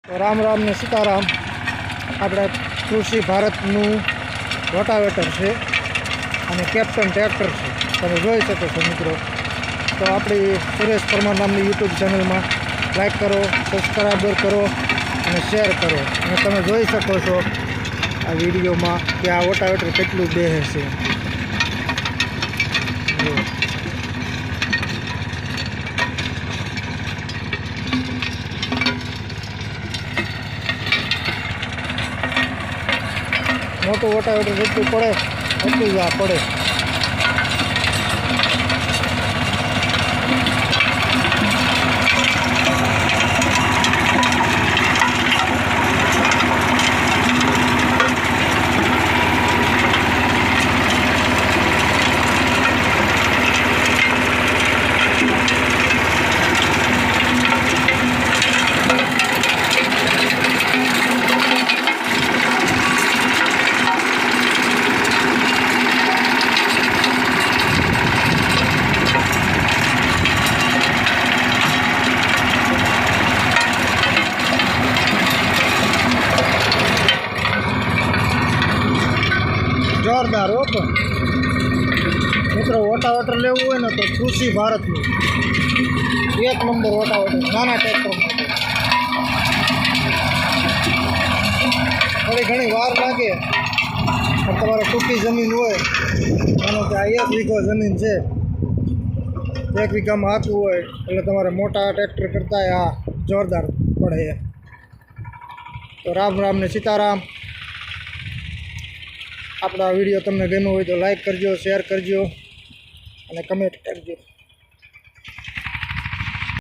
તો રામ રામ ને સીતારામ. આપણે કૃષિ ભારતનું રોટાવેટર છે અને કેપ્ટન ટ્રેક્ટર છે, તમે જોઈ શકો છો મિત્રો. તો આપણી સુરેશ પરમાર નામની યુટ્યુબ ચેનલમાં લાઈક કરો, સબસ્ક્રાઈબર કરો અને શેર કરો. અને તમે જોઈ શકો છો આ વિડીયોમાં કે આ રોટાવેટર કેટલું બેહે છે. મોટું રોટાવેટર જેટલું પડે એટલું જ આ પડે. જોરદાર હો. પણ મિત્રો રોટાવેટર લેવું હોય ને તો કૃષિ ભારતનું એક નંબર રોટાવેટર નાના ટ્રેક્ટર માટે. થોડી ઘણી વાર લાગે પણ તમારે ટૂંકી જમીન હોય, માનો કે આ 1 વીઘો જમીન છે, 1 વીઘામાં હાથવું હોય એટલે તમારે મોટા ટ્રેક્ટર કરતાં આ જોરદાર પડે. તો રામ રામ ને સીતારામ. આપણા વિડીયો તમને ગમ્યો હોય તો લાઈક કરજો, શેર કરજો અને કમેન્ટ કરજો.